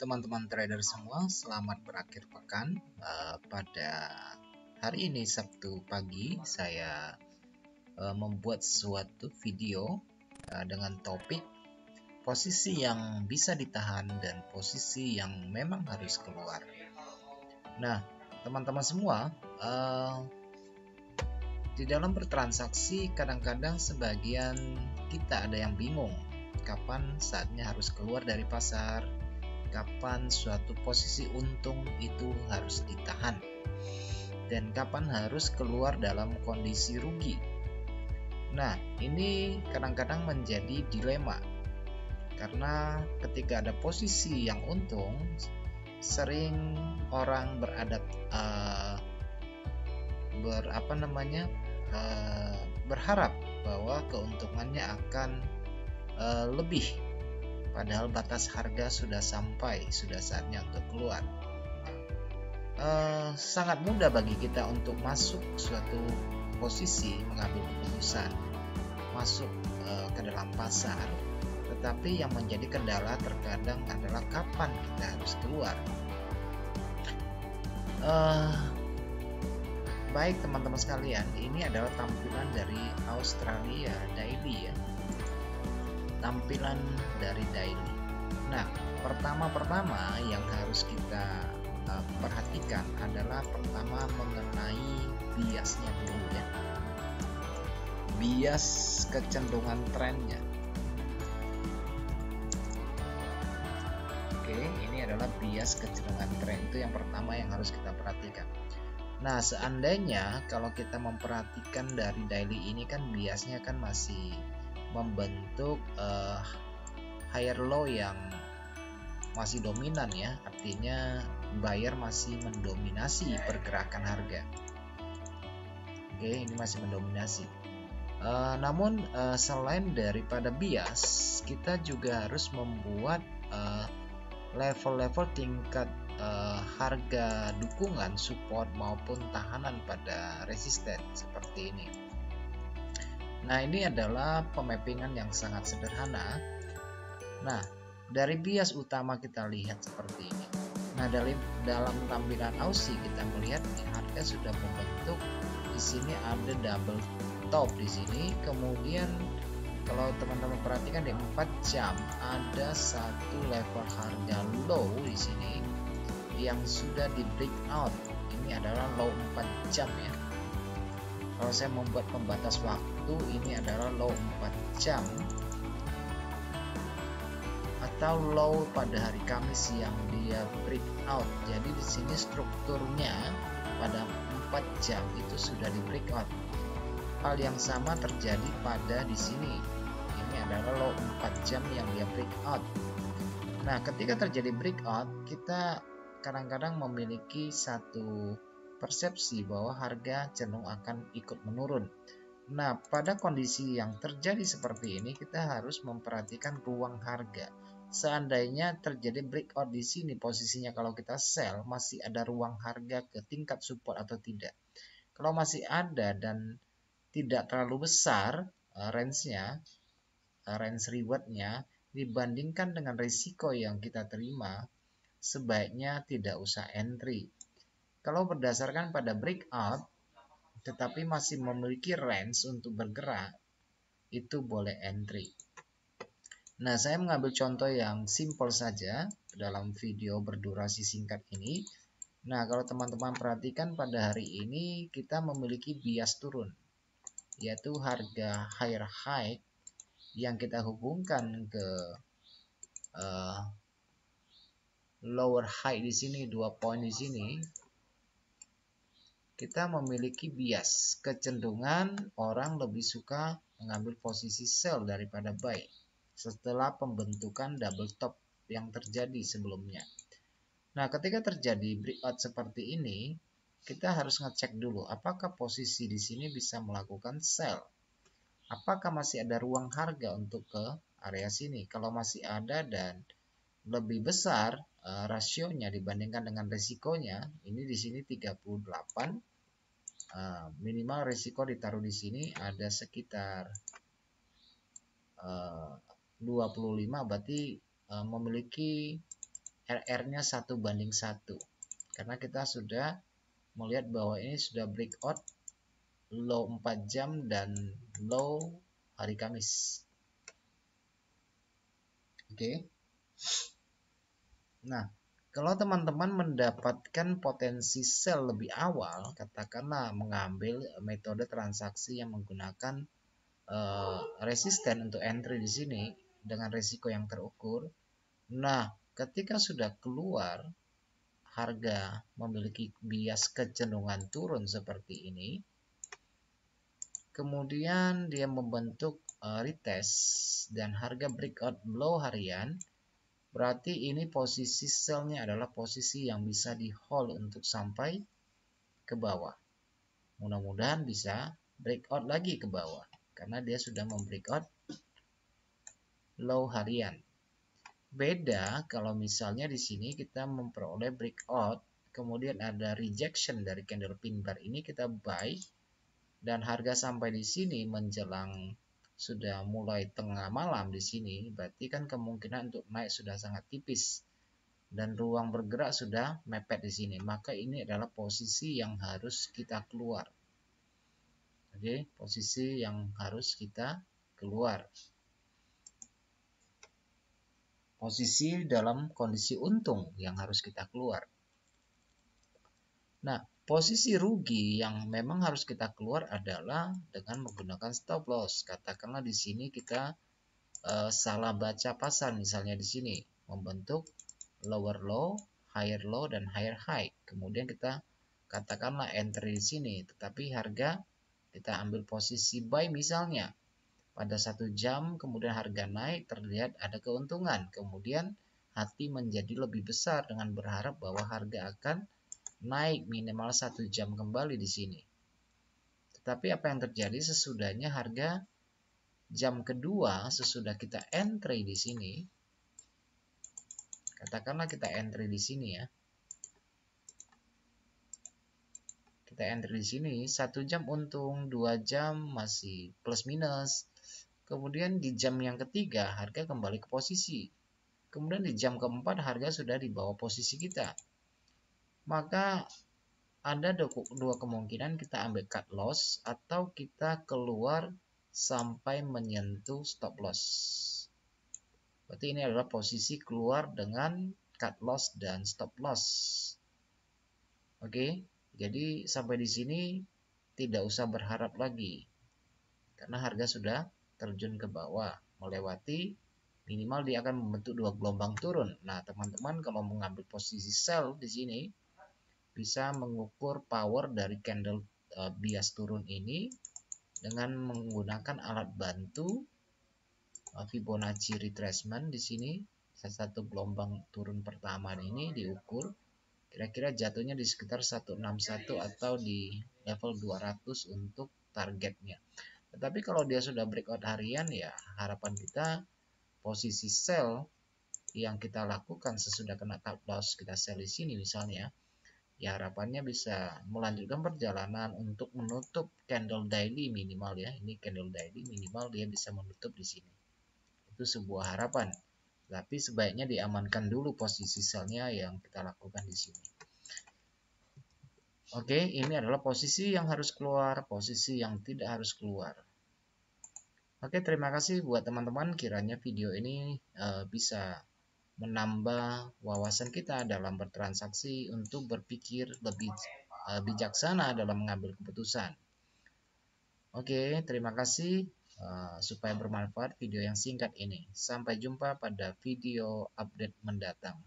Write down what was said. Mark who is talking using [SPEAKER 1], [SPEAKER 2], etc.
[SPEAKER 1] teman-teman trader semua, selamat berakhir pekan. Pada hari ini Sabtu pagi saya membuat suatu video dengan topik posisi yang bisa ditahan dan posisi yang memang harus keluar. Nah, teman-teman semua, di dalam bertransaksi kadang-kadang sebagian kita ada yang bingung kapan saatnya harus keluar dari pasar, kapan suatu posisi untung itu harus ditahan, dan kapan harus keluar dalam kondisi rugi. Nah, ini kadang-kadang menjadi dilema karena ketika ada posisi yang untung, sering orang berharap bahwa keuntungannya akan lebih, padahal batas harga sudah sampai, sudah saatnya untuk keluar. Sangat mudah bagi kita untuk masuk suatu posisi, mengambil keputusan masuk ke dalam pasar, tetapi yang menjadi kendala terkadang adalah kapan kita harus keluar. Baik teman-teman sekalian, ini adalah tampilan dari Australia Daily ya, tampilan dari daily. Nah, pertama yang harus kita perhatikan adalah pertama mengenai biasnya dulu ya, bias kecenderungan trennya. Oke, ini adalah bias kecenderungan tren, itu yang pertama yang harus kita perhatikan. Nah, seandainya kalau kita memperhatikan dari daily ini kan biasnya kan masih membentuk higher low yang masih dominan ya, artinya buyer masih mendominasi pergerakan harga. Oke, ini masih mendominasi. Namun selain daripada bias, kita juga harus membuat level-level tingkat harga dukungan, support maupun tahanan pada resisten seperti ini. Nah, ini adalah pemappingan yang sangat sederhana. Nah, dari bias utama kita lihat seperti ini. Nah, dalam tampilan Aussie kita melihat harga sudah membentuk. Di sini ada double top di sini. Kemudian kalau teman-teman perhatikan di 4 jam ada satu level harga low di sini yang sudah di breakout. Ini adalah low 4 jam ya. Kalau saya membuat pembatas waktu, ini adalah low 4 jam atau low pada hari Kamis yang dia breakout. Jadi di sini strukturnya pada 4 jam itu sudah di breakout. Hal yang sama terjadi pada di sini. Ini adalah low 4 jam yang dia breakout. Nah, ketika terjadi breakout, kita kadang-kadang memiliki satu persepsi bahwa harga cenderung akan ikut menurun. Nah, pada kondisi yang terjadi seperti ini, kita harus memperhatikan ruang harga. Seandainya terjadi breakout di sini, posisinya kalau kita sell, masih ada ruang harga ke tingkat support atau tidak. Kalau masih ada dan tidak terlalu besar range-nya, range reward-nya dibandingkan dengan risiko yang kita terima, sebaiknya tidak usah entry. Kalau berdasarkan pada breakout tetapi masih memiliki range untuk bergerak, itu boleh entry. Nah, saya mengambil contoh yang simple saja dalam video berdurasi singkat ini. Nah, kalau teman-teman perhatikan pada hari ini kita memiliki bias turun, yaitu harga higher high yang kita hubungkan ke lower high di sini, 2 poin di sini, kita memiliki bias kecenderungan orang lebih suka mengambil posisi sell daripada buy setelah pembentukan double top yang terjadi sebelumnya. Nah, ketika terjadi breakout seperti ini, kita harus ngecek dulu apakah posisi di sini bisa melakukan sell. Apakah masih ada ruang harga untuk ke area sini? Kalau masih ada dan lebih besar rasionya dibandingkan dengan risikonya, ini di sini 38, minimal risiko ditaruh di sini ada sekitar 25, berarti memiliki RR-nya 1:1 karena kita sudah melihat bahwa ini sudah breakout low 4 jam dan low hari Kamis. Oke. Nah, kalau teman-teman mendapatkan potensi sell lebih awal, katakanlah mengambil metode transaksi yang menggunakan resisten untuk entry di sini dengan risiko yang terukur. Nah, ketika sudah keluar harga memiliki bias kecenderungan turun seperti ini, kemudian dia membentuk retest dan harga breakout below harian, berarti ini posisi sell-nya adalah posisi yang bisa di hold untuk sampai ke bawah. Mudah-mudahan bisa breakout lagi ke bawah karena dia sudah membreakout low harian. Beda kalau misalnya di sini kita memperoleh breakout, kemudian ada rejection dari candle pin bar ini, kita buy dan harga sampai di sini menjelang sudah mulai tengah malam di sini, berarti kan kemungkinan untuk naik sudah sangat tipis dan ruang bergerak sudah mepet di sini. Maka ini adalah posisi yang harus kita keluar. Oke, posisi yang harus kita keluar. Posisi dalam kondisi untung yang harus kita keluar. Nah, posisi rugi yang memang harus kita keluar adalah dengan menggunakan stop loss. Katakanlah di sini kita salah baca pasar, misalnya di sini membentuk lower low, higher low, dan higher high. Kemudian kita katakanlah entry di sini, tetapi harga kita ambil posisi buy misalnya. Pada 1 jam kemudian harga naik, terlihat ada keuntungan. Kemudian hati menjadi lebih besar dengan berharap bahwa harga akan naik minimal 1 jam kembali di sini. Tetapi apa yang terjadi sesudahnya harga jam kedua sesudah kita entry di sini, katakanlah kita entry di sini ya. Kita entry di sini 1 jam untung, 2 jam masih plus minus. Kemudian di jam yang ketiga harga kembali ke posisi. Kemudian di jam keempat harga sudah di bawah posisi kita. Maka ada dua kemungkinan, kita ambil cut loss atau kita keluar sampai menyentuh stop loss. Berarti ini adalah posisi keluar dengan cut loss dan stop loss. Oke, jadi sampai di sini tidak usah berharap lagi karena harga sudah terjun ke bawah, melewati minimal dia akan membentuk 2 gelombang turun. Nah, teman-teman kalau mengambil posisi sell di sini bisa mengukur power dari candle bias turun ini dengan menggunakan alat bantu Fibonacci retracement. Di sini satu gelombang turun pertama ini diukur kira-kira jatuhnya di sekitar 161 atau di level 200 untuk targetnya. Tetapi kalau dia sudah breakout harian, ya harapan kita posisi sell yang kita lakukan sesudah kena cut loss kita sell di sini misalnya, ya harapannya bisa melanjutkan perjalanan untuk menutup candle daily minimal ya. Ini candle daily minimal dia bisa menutup di sini. Itu sebuah harapan. Tapi sebaiknya diamankan dulu posisi sellnya yang kita lakukan di sini. Oke, ini adalah posisi yang harus keluar, posisi yang tidak harus keluar. Oke, terima kasih buat teman-teman. Kiranya video ini bisa menambah wawasan kita dalam bertransaksi untuk berpikir lebih bijaksana dalam mengambil keputusan. Oke, terima kasih supaya bermanfaat video yang singkat ini. Sampai jumpa pada video update mendatang.